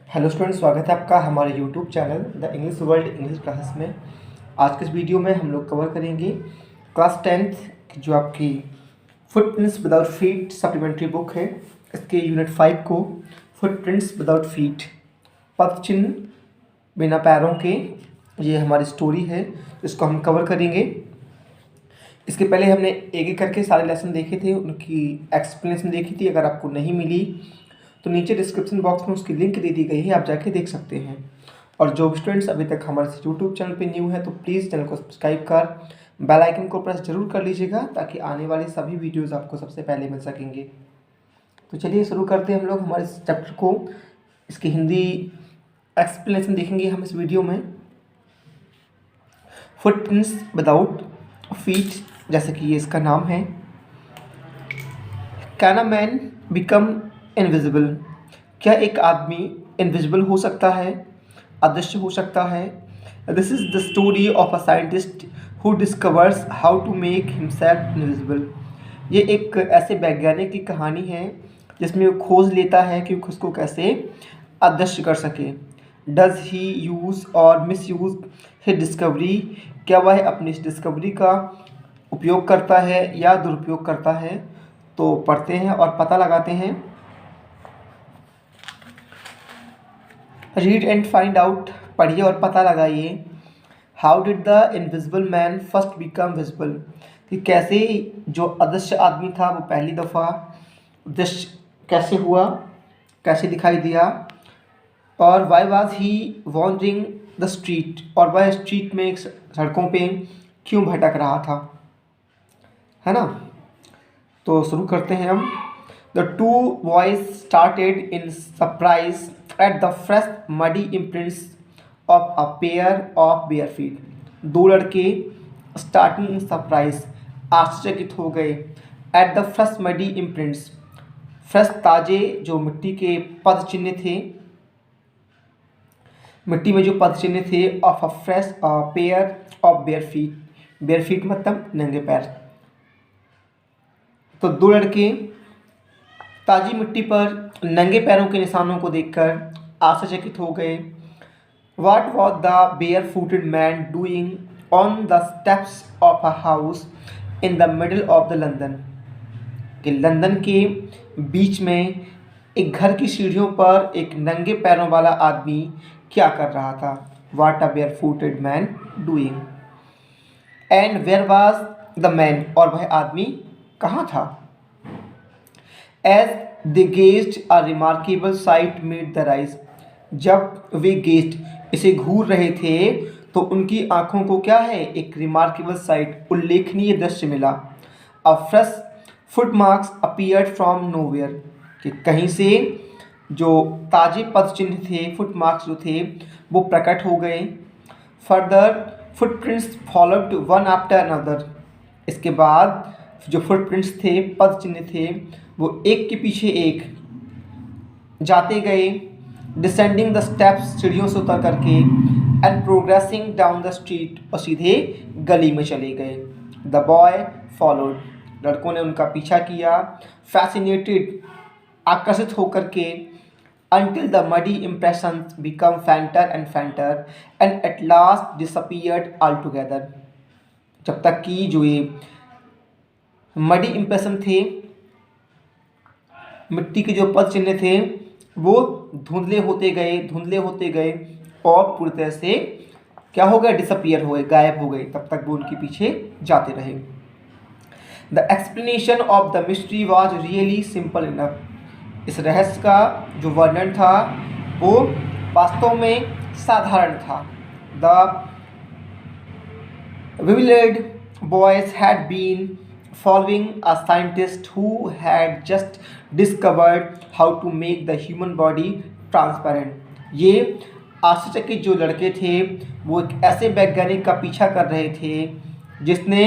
Hello student, स्वागत है आपका हमारे YouTube channel the English world English classes में। आज के इस वीडियो में हम लोग कवर करेंगे क्लास 10th की जो आपकी footprints without feet supplementary book है। इसके यूनिट 5 को फुटप्रिंट्स विदाउट फीट, पद चिन्ह बिना पैरों के, ये हमारी स्टोरी है, इसको हम कवर करेंगे। इसके पहले हमने एक एक करके सारे लेसन देखे थे, उनकी एक्सप्लेनेशन देखी थी। अगर आपको नहीं मिली तो नीचे डिस्क्रिप्शन बॉक्स में उसकी लिंक दे दी गई है, आप जाके देख सकते हैं। और जो स्टूडेंट्स अभी तक हमारे यूट्यूब चैनल पे न्यू है तो प्लीज़ चैनल को सब्सक्राइब कर बेल आइकन को प्रेस जरूर कर लीजिएगा, ताकि आने वाले सभी वीडियोज़ आपको सबसे पहले मिल सकेंगे। तो चलिए शुरू करते हैं हम लोग हमारे इस चैप्टर को। इसकी हिंदी एक्सप्लेनेशन देखेंगे हम इस वीडियो में। फुटप्रिंट्स विदाउट फीट, जैसे कि ये इसका नाम है। Can a man become invisible, क्या एक आदमी इनविजिबल हो सकता है, अदृश्य हो सकता है। This is the story of a scientist who discovers how to make himself invisible. ये एक ऐसे वैज्ञानिक की कहानी है जिसमें वो खोज लेता है कि खुद को कैसे अदृश्य कर सके। डज ही यूज़ और मिस यूज़ हिज डिस्कवरी, क्या वह अपनी इस डिस्कवरी का उपयोग करता है या दुरुपयोग करता है। तो पढ़ते हैं और पता लगाते हैं। रीड एंड फाइंड आउट, पढ़िए और पता लगाइए। How did the invisible man first become visible, कि कैसे जो अदृश्य आदमी था वो पहली दफ़ा दृश्य कैसे हुआ, कैसे दिखाई दिया। और why was he wandering the street, और वह स्ट्रीट में सड़कों पे क्यों भटक रहा था, है ना। तो शुरू करते हैं हम। The two boys started in surprise at the fresh muddy imprints of a pair of bare feet. दो लड़के स्टार्टिंग इन सरप्राइज, आश्चर्यचकित हो गए। At the fresh muddy imprints, fresh ताजे जो मिट्टी के पद चिन्ह थे, मिट्टी में जो पद चिन्ह थे, of a fresh pair of bare feet. Bare feet मतलब नंगे पैर। तो दो लड़के ताजी मिट्टी पर नंगे पैरों के निशानों को देखकर आश्चर्यचकित हो गए। What was the barefooted man doing on the steps of a house in the middle of the London? कि लंदन के बीच में एक घर की सीढ़ियों पर एक नंगे पैरों वाला आदमी क्या कर रहा था। What a barefooted man doing? And where was the man? और वह आदमी कहाँ था। As they gazed, a remarkable sight met their eyes. जब वे गेस्ट इसे घूर रहे थे तो उनकी आंखों को क्या है, एक रिमार्केबल साइट, उल्लेखनीय दृश्य मिला। अ fresh footmarks appeared from nowhere, कि कहीं से जो ताजे पद चिन्ह थे, फुटमार्क्स जो थे वो प्रकट हो गए। Further footprints followed one after another, इसके बाद जो फुटप्रिंट्स थे, पद चिन्ह थे, वो एक के पीछे एक जाते गए। डिसेंडिंग द स्टेप्स, सीढ़ियों से उतर करके। And progressing down the street, और सीधे गली में चले गए। द बॉय फॉलोड, लड़कों ने उनका पीछा किया। फैसिनेटेड, आकर्षित होकर के। until the muddy impressions become fainter and fainter and at last disappeared altogether, जब तक कि जो ये मडी इम्प्रेशन थे, मिट्टी के जो पद चिन्ह थे, वो धुंधले होते गए और पूरी तरह से क्या हो गए, डिसअपियर हो गए, गायब हो गए। तब तक वो उनके पीछे जाते रहे। The explanation of the mystery was really simple enough, इस रहस्य का जो वर्णन था वो वास्तव में साधारण था। The bewildered boys had been following a scientist who had just discovered how to make the human body transparent. ये आश्चर्यचकित जो लड़के थे वो एक ऐसे वैज्ञानिक का पीछा कर रहे थे जिसने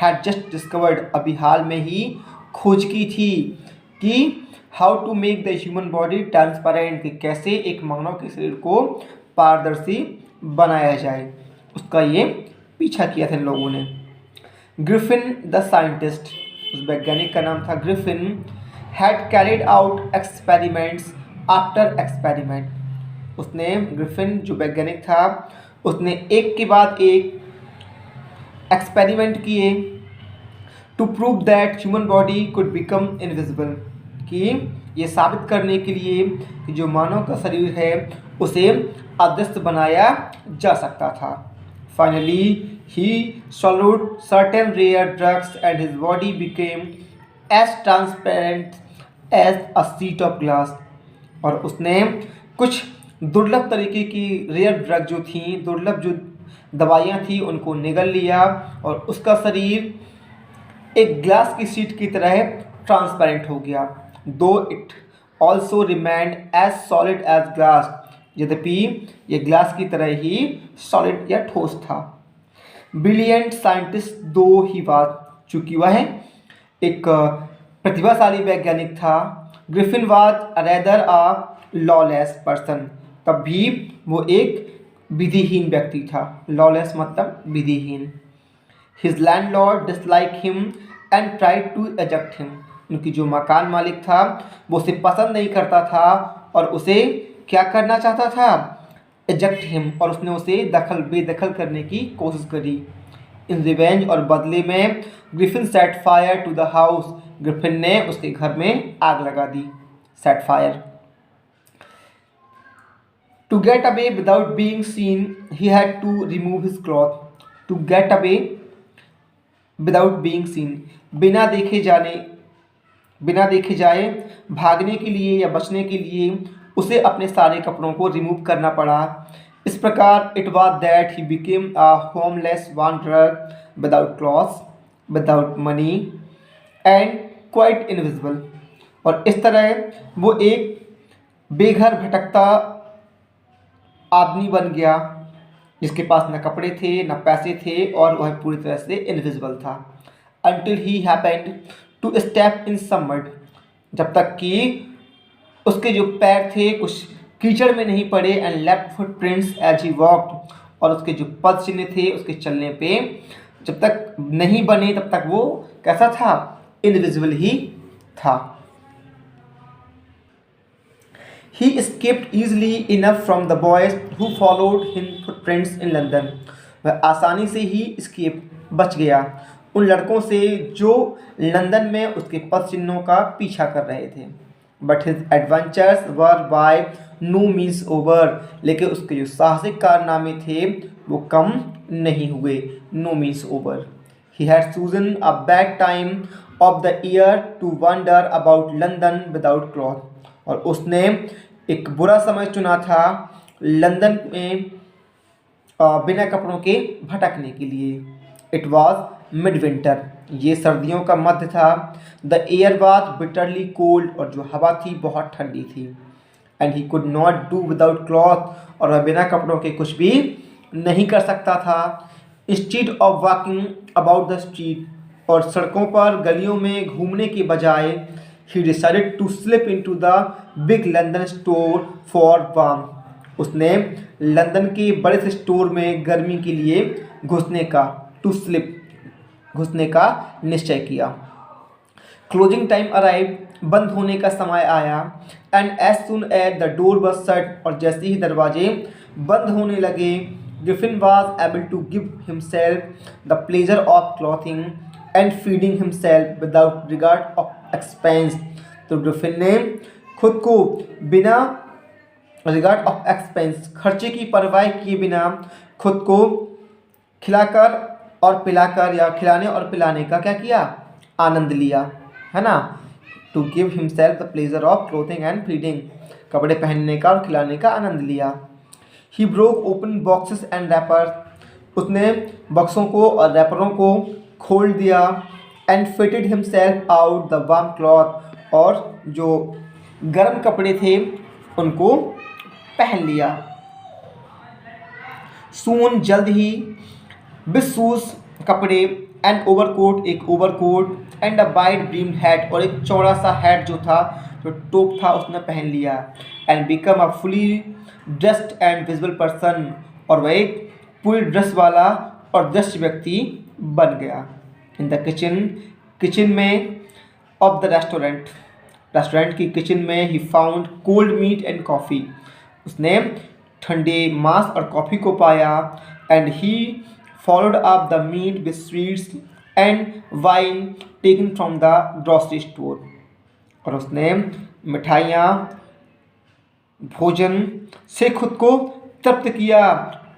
had just discovered, अभी हाल में ही खोज की थी कि how to make the human body transparent, कि कैसे एक मानव के शरीर को पारदर्शी बनाया जाए, उसका ये पीछा किया था इन लोगों ने। ग्रिफिन द साइंटिस्ट, उस वैज्ञानिक का नाम था Griffin, had carried out experiments after experiment, उसने ग्रिफिन जो वैज्ञानिक था उसने एक के बाद एक एक्सपेरिमेंट किए to prove that human body could become invisible, कि ये साबित करने के लिए कि जो मानव का शरीर है उसे अदृश्य बनाया जा सकता था। Finally he swallowed certain rare drugs and his body became as transparent as a sheet of glass। और उसने कुछ दुर्लभ तरीके की रेयर ड्रग जो थी, दुर्लभ जो दवाइयाँ थी उनको निगल लिया और उसका शरीर एक ग्लास की शीट की तरह ट्रांसपेरेंट हो गया। Though it also remained as solid as glass, यद्यपि ये ग्लास की तरह ही सॉलिड या ठोस था। ब्रिलियंट साइंटिस्ट दो ही बात, चूंकि वह एक प्रतिभाशाली वैज्ञानिक था, Griffin was rather a lawless person, तब भी वो एक विधिहीन व्यक्ति था। लॉलेस मतलब विधिहीन। His landlord dislike him and tried to eject him, उनकी जो मकान मालिक था वो उसे पसंद नहीं करता था और उसे क्या करना चाहता था, एजेक्ट हिम, और उसने उसे बेदखल करने की कोशिश करी। इन रिवेंज और बदले में Griffin set fire to the house, Griffin ने उसके घर में आग लगा दी। Set fire. To get away without being seen he had to remove his cloth. To get away without being seen, बिना देखे जाए भागने के लिए या बचने के लिए उसे अपने सारे कपड़ों को रिमूव करना पड़ा। इस प्रकार it was that he became a homeless wanderer without clothes, without money and quite invisible. और इस तरह वो एक बेघर भटकता आदमी बन गया जिसके पास न कपड़े थे न पैसे थे और वह पूरी तरह से इनविजिबल था। Until he happened to step in some mud, जब तक कि उसके जो पैर थे कुछ कीचड़ में नहीं पड़े। And left footprints as he walked, और उसके जो पद चिन्ह थे उसके चलने पे जब तक नहीं बने तब तक वो कैसा था, इनविजिबल ही था। He escaped easily enough from the boys who followed his footprints in London। वह आसानी से ही escape बच गया उन लड़कों से जो लंदन में उसके पद चिन्हों का पीछा कर रहे थे। But his adventures were by no means over। लेकिन उसके जो साहसिक कारनामे थे वो कम नहीं हुए। No means over। He had chosen a bad time of the year to wander about London without clothes। और उसने एक बुरा समय चुना था लंदन में बिना कपड़ों के भटकने के लिए। इट वॉज मिड विंटर, ये सर्दियों का मध्य था। The air was bitterly cold, और जो हवा थी बहुत ठंडी थी। And he could not do without cloth, और वह बिना कपड़ों के कुछ भी नहीं कर सकता था। Instead of walking about the street, और सड़कों पर गलियों में घूमने के बजाय he decided to slip into the big London store for warmth। उसने लंदन के बड़े से स्टोर में गर्मी के लिए घुसने का निश्चय किया। क्लोजिंग टाइम अराइव, बंद होने का समय आया। And as soon as the door was shut, और जैसे ही दरवाजे बंद होने लगे, Griffin was able to give himself the pleasure of clothing and feeding himself without regard of expense. तो ग्रिफिन ने खुद को बिना रिगार्ड ऑफ एक्सपेंस, खर्चे की परवाह किए बिना खुद को खिलाकर और पिलाकर या खिलाने और पिलाने का क्या किया, आनंद लिया, है ना। To give himself the pleasure of clothing and feeding, कपड़े पहनने का और खिलाने का आनंद लिया। He broke open boxes and wrappers, उसने बक्सों को और रैपरों को खोल दिया। And fitted himself out the warm cloth, और जो गर्म कपड़े थे उनको पहन लिया। सून, जल्द ही, विथ शूज, कपड़े, एंड ओवरकोट, एक overcoat, and a wide brimmed hat, और एक चौड़ा सा हैट जो था, जो टोप था, उसने पहन लिया। And become a fully dressed and visible person, और वह एक पूरी ड्रेस वाला और दृश्य व्यक्ति बन गया। इन द किचन में ऑफ द रेस्टोरेंट की किचन में he found cold meat and coffee, उसने ठंडे मांस और कॉफ़ी को पाया। And he followed up the meat with sweets and wine taken from the grocery store. और उसने मिठाइयाँ भोजन से खुद को तृप्त किया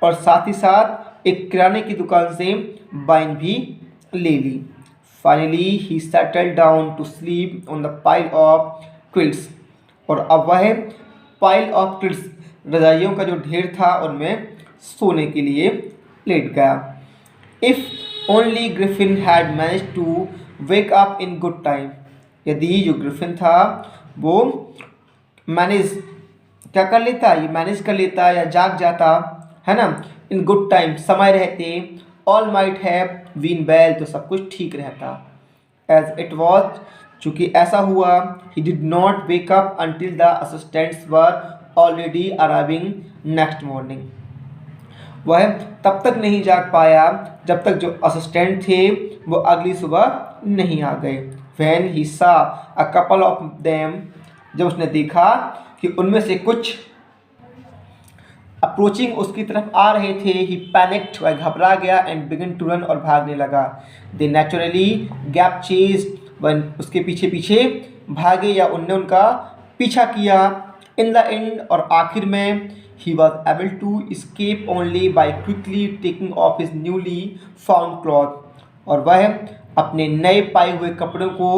और साथ ही साथ एक किराने की दुकान से वाइन भी ले ली। Finally he settle down to sleep on the pile of quilts. और अब वह पाइल ऑफ क्विल्ट्स, रजाइयों का जो ढेर था, उनमें सोने के लिए लेट गया। If only Griffin had manage to wake up in good time. यदि जो ग्रिफिन था वो मैनेज क्या कर लेता, ये मैनेज कर लेता या जाग जाता, है ना, इन गुड टाइम, समय रहते, all might have been well, तो सब कुछ ठीक रहता। एज इट वॉज, चूँकि ऐसा हुआ, he did not wake up until the assistants were already arriving next morning. वह तब तक नहीं जाग पाया जब तक जो असिस्टेंट थे वो अगली सुबह नहीं आ गए। व्हेन ही सा अ कपल ऑफ देम, जब उसने देखा कि उनमें से कुछ अप्रोचिंग उसकी तरफ आ रहे थे, ही पैनिक्ड, वह घबरा गया, एंड बिगिन टू रन, और भागने लगा। दे नेचुरली गैप चेस्ड, वन उसके पीछे पीछे भागे या उनने उनका पीछा किया। इन द एंड, और आखिर में, he was able to escape only by quickly taking off his newly found cloth. और वह अपने नए पाए हुए कपड़ों को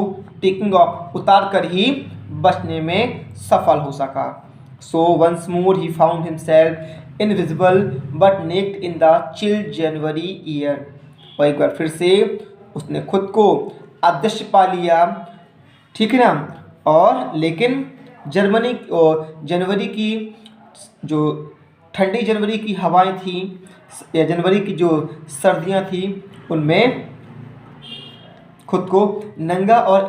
टेकिंग ऑफ उतार कर ही बचने में सफल हो सका। So once more he found himself invisible but naked in the chill January year. और एक बार फिर से उसने खुद को अदृश्य पा लिया, ठीक है ना, और लेकिन जनवरी की जो ठंडी जनवरी की हवाएं थी या जनवरी की जो सर्दियां थी, उनमें खुद को नंगा और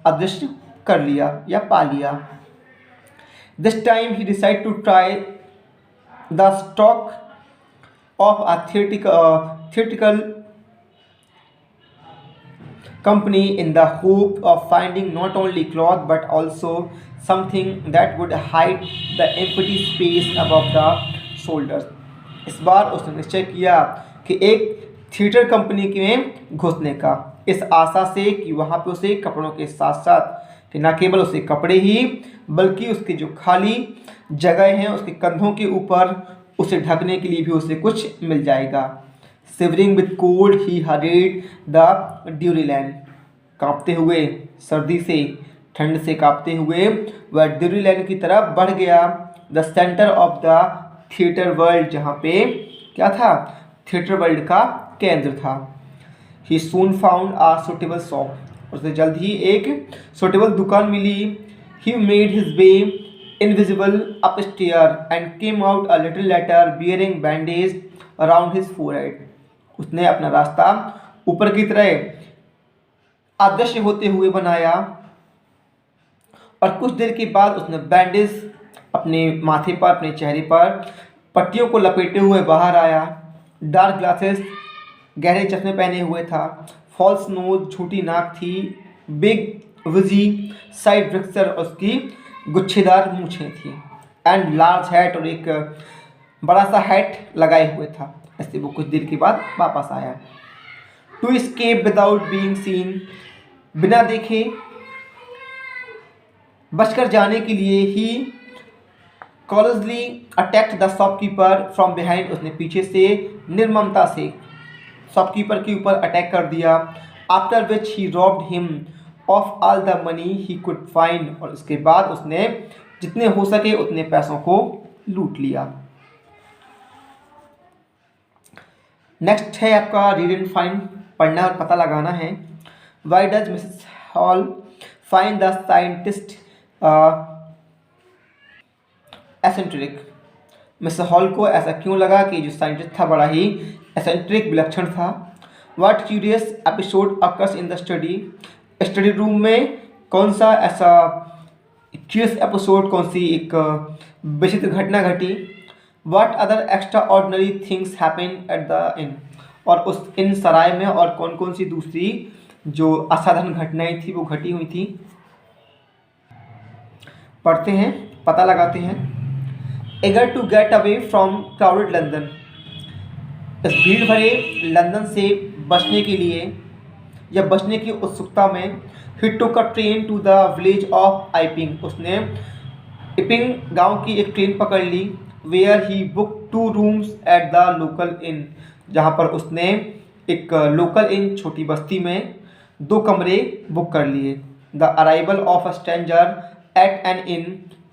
अदृश्य कर लिया या पा लिया। This time he decide to try the stock of a theatrical company in the hope of finding not only cloth but also something that would hide the empty space above the shoulders। इस बार उसने निश्चय किया कि एक theatre company में घुसने का, इस आशा से कि वहाँ पे उसे कपड़ों के साथ साथ कि न केवल उसे कपड़े ही बल्कि उसके जो खाली जगह हैं उसके कंधों के ऊपर उसे ढकने के लिए भी उसे कुछ मिल जाएगा। Shivering with cold, he hurried the Dairyland। कांपते हुए, सर्दी से, ठंड से कांपते हुए वह ड्यूरीलैंड की तरफ बढ़ गया। The centre of the theatre world, जहाँ पे क्या था, थिएटर वर्ल्ड का केंद्र था। He soon found a suitable shop. उसे जल्द ही एक सुटेबल दुकान मिली। He made his way invisible upstair and came out a little later bearing bandage around his forehead. उसने अपना रास्ता ऊपर की तरह अदृश्य होते हुए बनाया और कुछ देर के बाद उसने बैंडेज अपने माथे पर, अपने चेहरे पर पट्टियों को लपेटे हुए बाहर आया। डार्क ग्लासेस, गहरे चश्मे पहने हुए था। फॉल्स नोज, झूठी नाक थी। बिग विजी साइड ब्रिक्सर, उसकी गुच्छेदार मूछें थी। एंड लार्ज हैट, और एक बड़ा सा हैट लगाए हुए था। ऐसे वो कुछ देर के बाद वापस आया। To escape without being seen, बिना देखे बचकर जाने के लिए he callously attacked the shopkeeper from behind. उसने पीछे से निर्ममता से शॉपकीपर के ऊपर अटैक कर दिया। After which he robbed him of all the money he could find. और उसके बाद उसने जितने हो सके उतने पैसों को लूट लिया। नेक्स्ट है आपका रीड एंड फाइंड, पढ़ना और पता लगाना है। Why does Mrs hall find the scientist eccentric. Mrs hall को ऐसा क्यों लगा कि जो साइंटिस्ट था बड़ा ही एसेंट्रिक, विलक्षण था। What curious episode occurs in the study room में कौन सा ऐसा क्यूरियस एपिसोड, कौन सी एक विचित्र घटना घटी। What other extraordinary things happened at the inn? और उस इन सराय में और कौन कौन सी दूसरी जो असाधारण घटनाएं थी वो घटी हुई थी। पढ़ते हैं, पता लगाते हैं। eager to get away from crowded London. इस भीड़ भरे लंदन से बचने के लिए या बचने की उत्सुकता में he took a train to the village of Iping, उसने इपिंग गांव की एक ट्रेन पकड़ ली। Where he book 2 rooms at the local inn, जहां पर उसने एक लोकल इन छोटी बस्ती में 2 कमरे बुक कर लिए। The arrival of a stranger eight N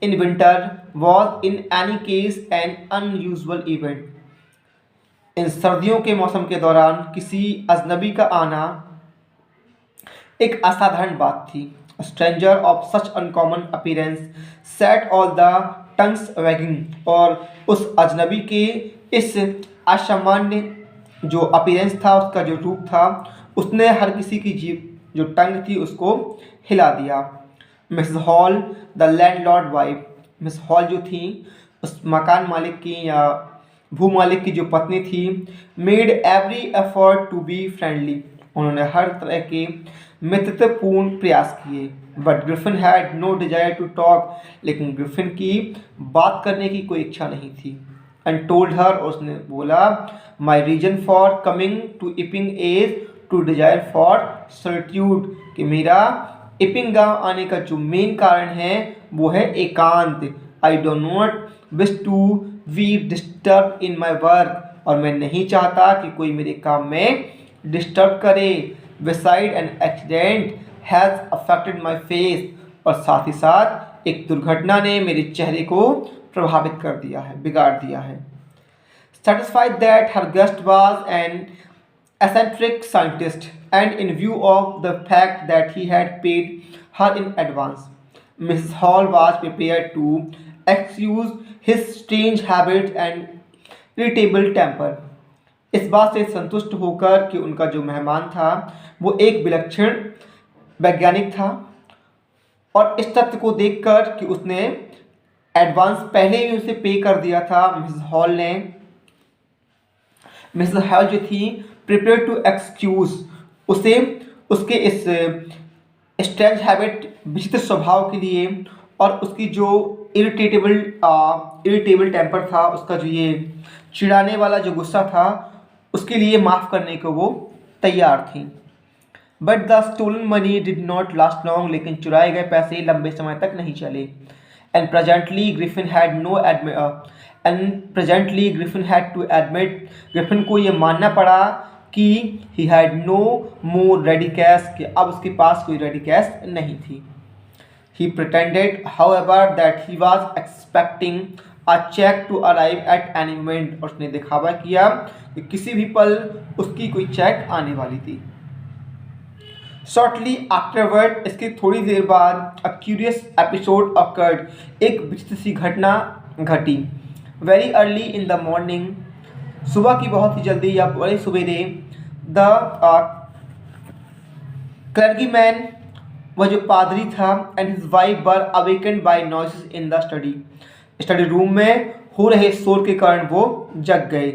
in winter was in any case N unusual event. इन सर्दियों के मौसम के दौरान किसी अजनबी का आना एक असाधारण बात थी। Stranger of such uncommon appearance set all the tongues waging, और उस अजनबी के इस असामान्य जो अपीरेंस था, उसका जो रूप था, उसने हर किसी की जीभ जो टंग थी उसको हिला दिया। Miss hall the landlord wife, miss hall जो थी उस मकान मालिक की या भू मालिक की जो पत्नी थी, made every effort to be friendly, उन्होंने हर तरह के मित्रतापूर्ण प्रयास किए। But Griffin had no desire to talk, लेकिन ग्रिफिन की बात करने की कोई इच्छा नहीं थी। एंड टोल्ड हर, उसने बोला, my reason for coming to Iping is to desire for solitude, कि मेरा इपिंग गांव आने का जो मेन कारण है वो है एकांत। I do not wish to be disturb in my work, और मैं नहीं चाहता कि कोई मेरे काम में डिस्टर्ब करे। Beside an accident has affected my face, और साथ ही साथ एक दुर्घटना ने मेरे चेहरे को प्रभावित कर दिया है, बिगाड़ दिया है। Satisfied that her guest was an eccentric scientist, and in view of the fact that he had paid her in advance, Mrs. Hall was prepared to excuse his strange habits and irritable temper. इस बात से संतुष्ट होकर कि उनका जो मेहमान था वो एक विलक्षण वैज्ञानिक था, और इस तथ्य को देखकर कि उसने एडवांस पहले ही उसे पे कर दिया था, मिसेस हॉल जो थी प्रिपेयर टू एक्सक्यूज उसे उसके इस स्ट्रेंज हैबिट, विचित्र स्वभाव के लिए, और उसकी जो इरिटेबल टेम्पर था, उसका जो ये चिढ़ाने वाला जो गुस्सा था, उसके लिए माफ़ करने को वो तैयार थी। But the stolen money did not last long, लेकिन चुराए गए पैसे लंबे समय तक नहीं चले। And presently Griffin had to admit, Griffin को ये मानना पड़ा कि he had no more ready cash, कि अब उसके पास कोई रेडी कैश नहीं थी। He pretended however that he was expecting a cheque to arrive at any moment, और उसने दिखावा किया कि किसी भी पल उसकी कोई चेक आने वाली थी। शॉर्टली आफ्टरवर्ड, इसके थोड़ी देर बाद, अ क्यूरियस एपिसोड ऑकर्ड, एक विचित्र सी घटना घटी। Very early in the morning, सुबह की बहुत ही जल्दी या बड़े सवेरे, द क्लर्गीमैन, वह जो पादरी था, and his wife were awakened by noises in the study room में हो रहे शोर के कारण वो जग गए।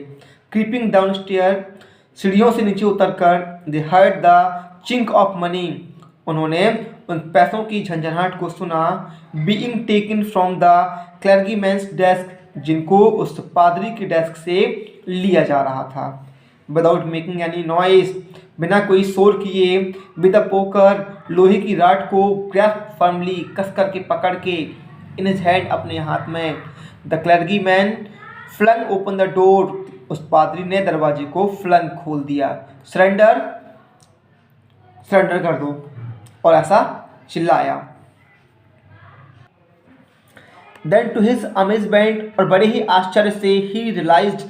क्रीपिंग डाउन स्टेयर, सीढ़ियों से नीचे उतरकर, they heard the chink of money, उन्होंने उन पैसों की झंझनाहट को सुना। Being taken from the clergyman's desk, जिनको उस पादरी के डेस्क से लिया जा रहा था। विदाउट मेकिंग एनी नॉइस, बिना कोई शोर किए, विद अ पोकर, लोहे की राड को ग्रैस्प फर्मली, कस करके पकड़ के, इन हिज हैंड, अपने हाथ में। The clergyman flung open the door, उस पादरी ने दरवाजे को फ्लंग खोल दिया। सरेंडर कर दो, और ऐसा चिल्लाया। देन टू हिज अमेजमेंट, और बड़े ही आश्चर्य से, ही रियलाइज्ड,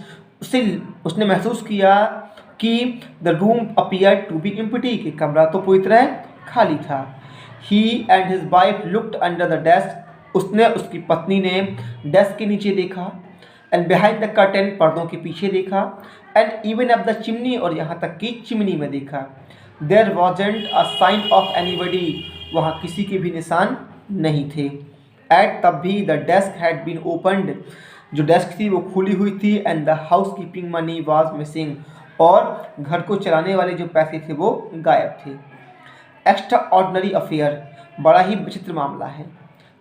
उसने महसूस किया कि the room appear to be empty, कि कमरा तो पूरी तरह खाली था। He and his wife looked under the desk, उसने, उसकी पत्नी ने डेस्क के नीचे देखा। एंड बिहाइंड द कर्टेन, पर्दों के पीछे देखा। And even up the chimney, और यहाँ तक कि चिमनी में देखा। There wasn't a sign of anybody, वहाँ किसी के भी निशान नहीं थे। एट तब भी the desk had been opened, जो डेस्क थी वो खुली हुई थी। And the housekeeping money was missing, और घर को चलाने वाले जो पैसे थे वो गायब थे। एक्स्ट्रा ऑर्डनरी अफेयर, बड़ा ही विचित्र मामला है।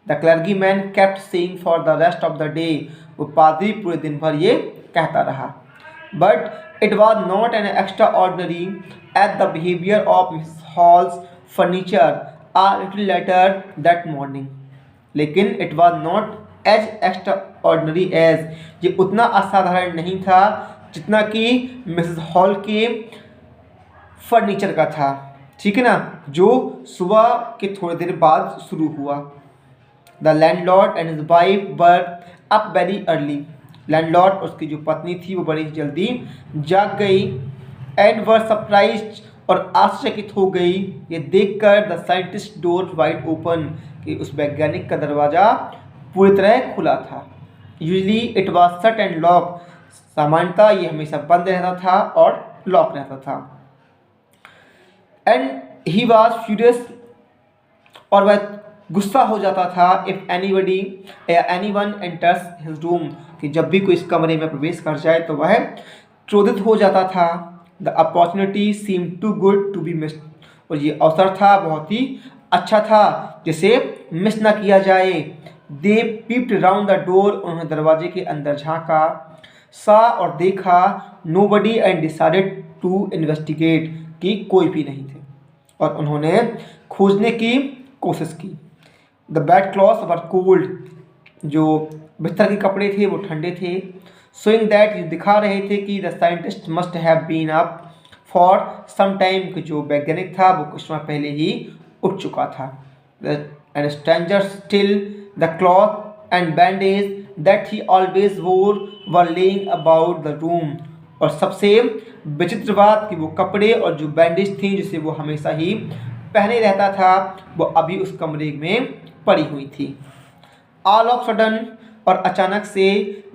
The clergyman kept saying for the rest of the day, वो पादरी पूरे दिन भर ये कहता रहा। But it was not an extra ordinary at the behaviour of Miss Hall's furniture a little later that morning. लेकिन it was not as extra ordinary as, ये उतना असाधारण नहीं था जितना कि मिसेस हॉल के फर्नीचर का था, ठीक है ना, जो सुबह के थोड़ी देर बाद शुरू हुआ। The landlord and his wife were up very early, landlord और उसकी जो पत्नी थी वो बड़ी जल्दी जाग गई। एंड वर सरप्राइज्ड, और आश्चर्यचकित हो गई ये देखकर the scientist door wide open, कि उस वैज्ञानिक का दरवाज़ा पूरी तरह खुला था। Usually it was shut and lock, सामान्यतः ये हमेशा बंद रहता था और लॉक रहता था। एंड ही वॉज फ्यूरियस, और वह गुस्सा हो जाता था इफ एनीबडी या एनीवन एंटर्स हिज रूम, कि जब भी कोई इस कमरे में प्रवेश कर जाए तो वह क्रोधित हो जाता था। The opportunity seem too good to be missed, और ये अवसर था बहुत ही अच्छा था जिसे मिस ना किया जाए। They peeped round the door, उन्होंने दरवाजे के अंदर झांका, सा और देखा, nobody and decided to investigate, कि कोई भी नहीं थे और उन्होंने खोजने की कोशिश की। The bed clothes were cold, जो बिस्तर के कपड़े थे वो ठंडे थे। शोइंग दैट, ये दिखा रहे थे कि the scientist must have been up for some time, कि जो वैज्ञानिक था वो कुछ समय पहले ही उठ चुका था। And stranger still the cloth and bandage that he always वोर वर लेइंग अबाउट द रूम, और सबसे विचित्र बात कि वो कपड़े और जो बैंडेज थी जिसे वो हमेशा ही पहने रहता था वो अभी उस कमरे में पड़ी हुई थी। ऑल ऑफ सडन, और अचानक से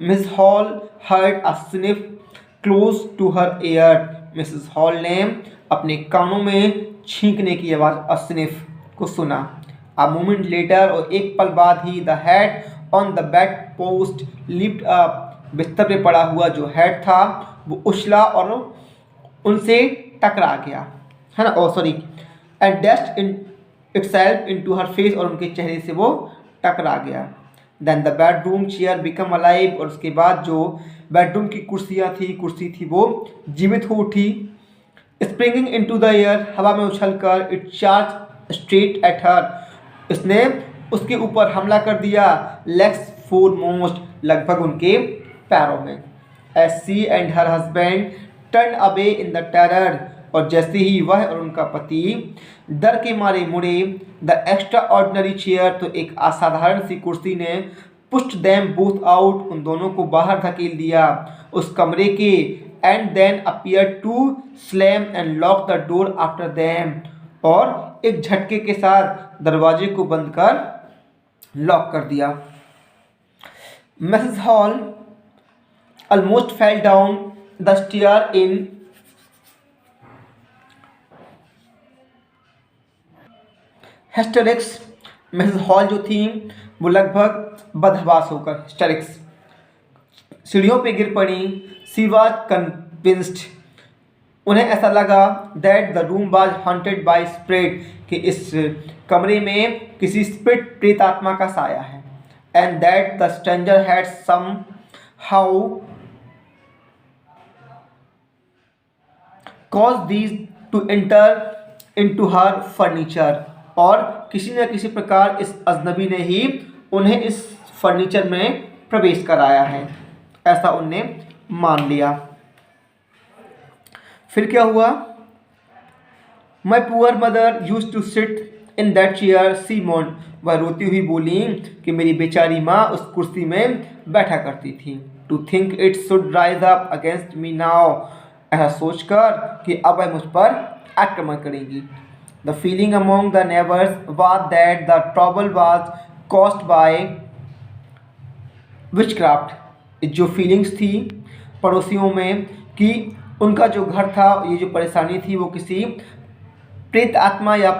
Miss Hall heard a sniff close to her ear, Mrs Hall ने अपने कानों में छींकने की आवाज़ अस्निफ को सुना। अ मोमेंट लेटर, और एक पल बाद ही the head on the bed post lift up, बिस्तर पे पड़ा हुआ जो हेड था वो उछला और उनसे टकरा गया, है ना, oh sorry, and dust in itself into her face, और उनके चेहरे से वो टकरा गया। Then the bedroom chair become alive, और उसके बाद जो बेडरूम की कुर्सी थी वो जीवित हो उठी। स्प्रिंगिंग इनटू द एयर, हवा में उछलकर, it charge straight at her, इसने उसके ऊपर हमला कर दिया। लेग्स फोरमोस्ट, लगभग उनके पैरों में। As she and her husband turn away in the terror, और जैसे ही वह और उनका पति डर के मारे मुड़े, द एक्स्ट्रा ऑर्डिनरी चेयर, तो एक असाधारण सी कुर्सी ने पुश्ड देम बोथ आउट, उन दोनों को बाहर धकेल दिया उस कमरे के। And then appear to slam and lock the door after them, और एक झटके के साथ दरवाजे को बंद कर लॉक कर दिया। Mrs hall almost fell down the stair in hysterics, Mrs hall जो थी वो लगभग बदहवास होकर, हिस्टेरिक्स, सीढ़ियों पे गिर पड़ी। शी वाज कन्विंस्ड, उन्हें ऐसा लगा that the room was haunted by spirit, कि इस कमरे में किसी स्पिरिट प्रेत आत्मा का साया है। And that the stranger had somehow cause these to enter into her furniture, और किसी न किसी प्रकार इस अजनबी ने ही उन्हें इस फर्नीचर में प्रवेश कराया है, ऐसा उनने मान लिया। फिर क्या हुआ? My poor mother use to sit in that chair, she moaned, वह रोती हुई बोली कि मेरी बेचारी माँ उस कुर्सी में बैठा करती थी। To think it should rise up against me now, ऐसा सोचकर कि अब वह मुझ पर आक्रमण करेगी। The feeling among the neighbours was that the trouble was caused by witchcraft, जो फीलिंग्स थी पड़ोसियों में कि उनका जो घर था, ये जो परेशानी थी वो किसी प्रेत आत्मा या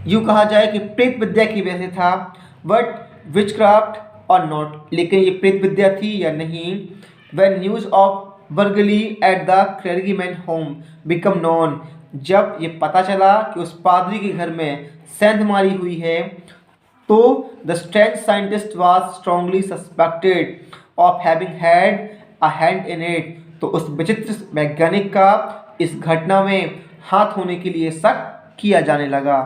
यूँ कहा जाए कि प्रेत विद्या की वजह से था। बट विचक्राफ्ट और नॉट, लेकिन ये प्रेत विद्या थी या नहीं। When news of burglary at the clergyman home become known, जब ये पता चला कि उस पादरी के घर में सेंध मारी हुई है, तो the strange scientist was strongly suspected of having had a hand in it. तो उस विचित्र वैज्ञानिक का इस घटना में हाथ होने के लिए शक किया जाने लगा।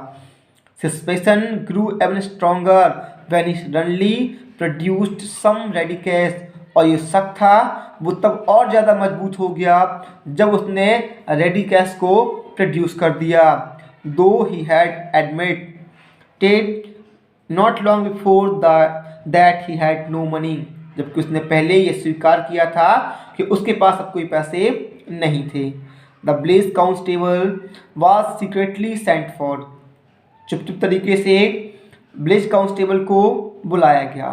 Suspicion grew even stronger when he suddenly produced some radicals। और ये शक था वो तब और ज़्यादा मजबूत हो गया जब उसने रेडिकल्स को प्रोड्यूस कर दिया। Though he had admitted not long before that he had no money. जबकि उसने पहले ये स्वीकार किया था कि उसके पास अब कोई पैसे नहीं थे। The bless constable was secretly sent for. चुप चुप तरीके से ब्लेस कांस्टेबल को बुलाया गया।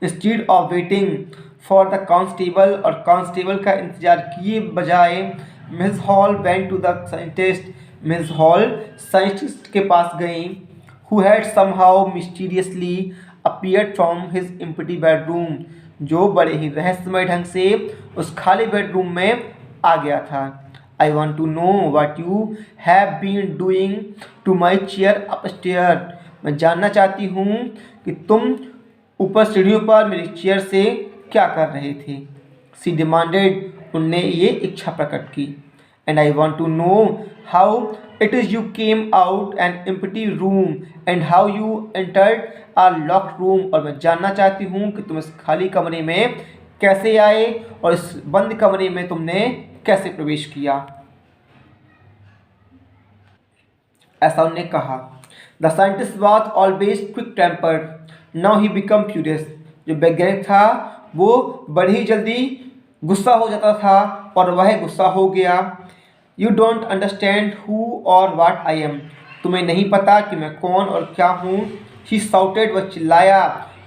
Instead of waiting for the constable, और कांस्टेबल का इंतजार किए बजाय Miss Hall went to the scientist. Miss Hall scientist के पास गई, who had somehow mysteriously appeared from his empty bedroom, जो बड़े ही रहस्यमय ढंग से उस खाली बेडरूम में आ गया था। I want to know what you have been doing to my chair upstairs। मैं जानना चाहती हूँ कि तुम ऊपर सीढ़ियों पर मेरी चेयर से क्या कर रहे थे। She demanded। उनने ये इच्छा प्रकट की। And I want to know how it is you came out an empty room and how you entered a locked room। और मैं जानना चाहती हूँ कि तुम इस खाली कमरे में कैसे आए और इस बंद कमरे में तुमने कैसे प्रवेश किया। ऐसा उन्होंने कहा। The scientist was always quick tempered, now he become furious. जो वैज्ञानिक था वो बड़ी ही जल्दी गुस्सा हो जाता था और वह गुस्सा हो गया। यू डोंट अंडरस्टैंड हु और वाट आई एम। तुम्हें नहीं पता कि मैं कौन और क्या हूँ। ही साउटेड, वह चिल्लाया।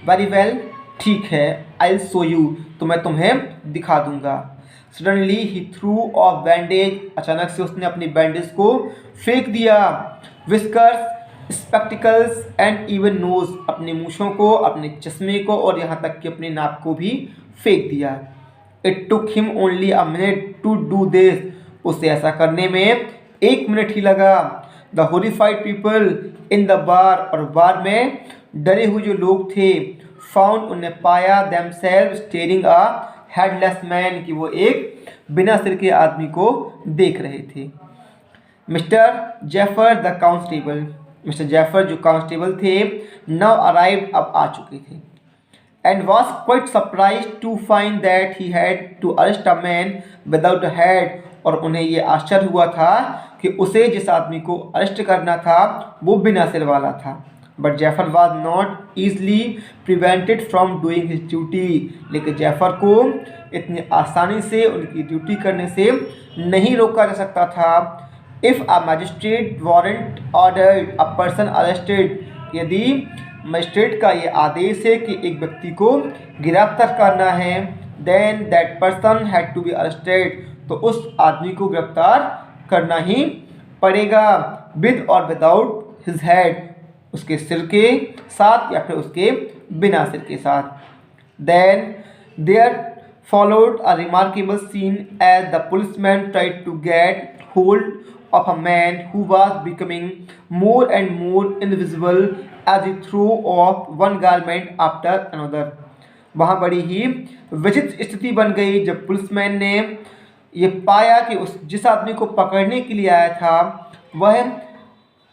वेरी वेल, ठीक है, आई विल शो यू, तो मैं तुम्हें दिखा दूंगा। Suddenly he threw off bandage. अचानक से उसने अपनी बैंडेज को फेंक दिया। Whiskers, spectacles and even nose, अपनी मूछों को, अपने चश्मे को और यहाँ तक कि अपने नाक को भी फेंक दिया। It took him only a minute to do this. उसे ऐसा करने में 1 मिनट ही लगा। The horrified people in the bar, और बार में डरे हुए जो लोग थे, फाउंड, उन्हें पाया, देमसेल्व्स स्टेरिंग अ हेडलेस मैन, कि वो एक बिना सिर के आदमी को देख रहे थे। Mr Jeffer the constable, Mr Jeffer जो कांस्टेबल थे, नाउ अराइव्ड, अब आ चुके थे। And was quite surprise to find that he had to arrest a man without a head. और उन्हें ये आश्चर्य हुआ था कि उसे जिस आदमी को अरेस्ट करना था वो बिना सिर वाला था। But Jaffers was not easily prevented from doing his duty. लेकिन जेफर को इतनी आसानी से उनकी ड्यूटी करने से नहीं रोका जा सकता था। If a magistrate warrant ordered a person arrested, यदि मजिस्ट्रेट का ये आदेश है कि एक व्यक्ति को गिरफ्तार करना है, then that person had to be arrested, तो उस आदमी को गिरफ्तार करना ही पड़ेगा, विद और विदाउट हिज हेड, उसके सिर के साथ या फिर उसके बिना सिर के साथ। Then there followed a remarkable scene as the policeman tried to get hold of a man who was becoming more and more invisible as he threw off one garment after another। वहाँ बड़ी ही विचित्र स्थिति बन गई जब policeman ने ये पाया कि उस जिस आदमी को पकड़ने के लिए आया था वह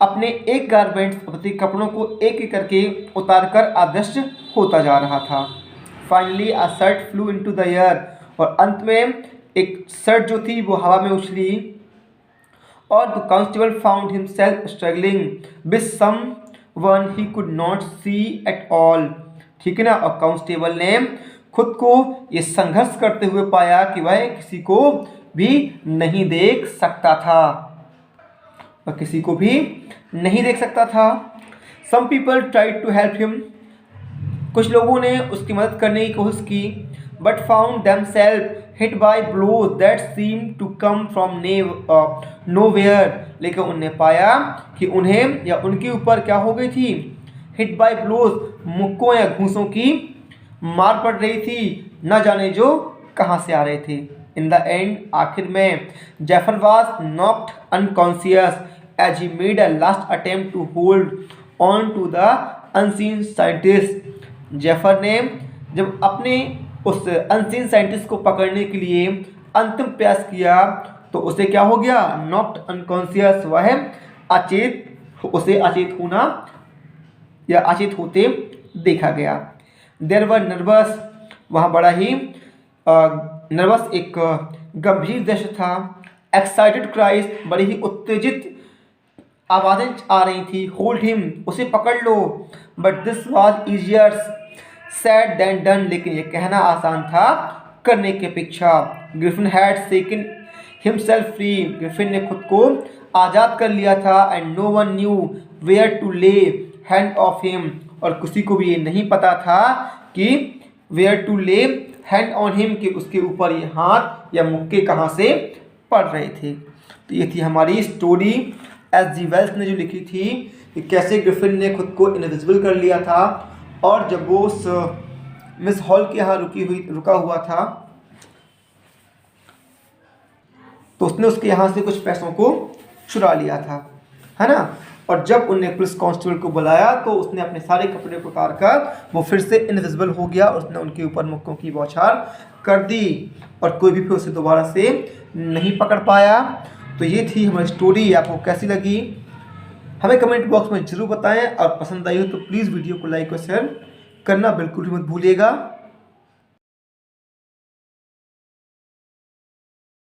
अपने एक गारमेंट्स, अपने कपड़ों को एक एक करके उतार कर अदृश्य होता जा रहा था। Finally a shirt flu into the air, और अंत में एक शर्ट जो थी वो हवा में उछली। और the constable found himself struggling with someone he could not see at all. ठीक है ना। और कांस्टेबल ने खुद को ये संघर्ष करते हुए पाया कि वह किसी को भी नहीं देख सकता था, वह किसी को भी नहीं देख सकता था। Some people tried to help him, कुछ लोगों ने उसकी मदद करने की कोशिश की, but found themselves hit by blows that seem to come from nowhere. लेकिन उन्होंने पाया कि उन्हें या उनके ऊपर क्या हो गई थी, हिट बाय ब्लोज, मुक्कों या घूंसों की मार पड़ रही थी, न जाने जो कहाँ से आ रहे थे। इन द एंड, आखिर में, Jaffers was knocked unconscious as he made a last attempt to hold on to the unseen scientist. Jaffers ने जब अपने उस अनसीन साइंटिस्ट को पकड़ने के लिए अंतिम प्रयास किया तो उसे क्या हो गया, नॉक्ड अनकॉन्शियस, वह अचेत, उसे अचेत होना या अचेत होते देखा गया। देयर वर नर्वस, वहाँ बड़ा ही नर्वस, एक गंभीर दृश्य था। एक्साइटेड क्राइज, बड़ी ही उत्तेजित आवाज़ें आ रही थी। होल्ड हिम, उसे पकड़ लो। But this was easier said than done, लेकिन यह कहना आसान था करने की अपेक्षा। Griffin had shaken himself free, Griffin ने खुद को आज़ाद कर लिया था। And no one knew where to lay hand of him, और किसी को भी ये नहीं पता था कि where to lay hand on him, कि उसके ऊपर ये हाथ या मुक्के कहाँ से पड़ रहे थे। तो ये थी हमारी स्टोरी एच.जी. वेल्स ने जो लिखी थी कि कैसे ग्रिफिन ने खुद को इनविजिबल कर लिया था, और जब वो उस मिस हॉल के यहाँ रुका हुआ था तो उसने उसके यहाँ से कुछ पैसों को चुरा लिया था, है ना। और जब उनने पुलिस कांस्टेबल को बुलाया तो उसने अपने सारे कपड़े उतार कर वो फिर से इनविजिबल हो गया, उसने उनके ऊपर मुक्कों की बौछार कर दी और कोई भी फिर उसे दोबारा से नहीं पकड़ पाया। तो ये थी हमारी स्टोरी। आपको कैसी लगी हमें कमेंट बॉक्स में ज़रूर बताएं, और पसंद आई हो तो प्लीज़ वीडियो को लाइक और शेयर करना बिल्कुल भी मत भूलिएगा।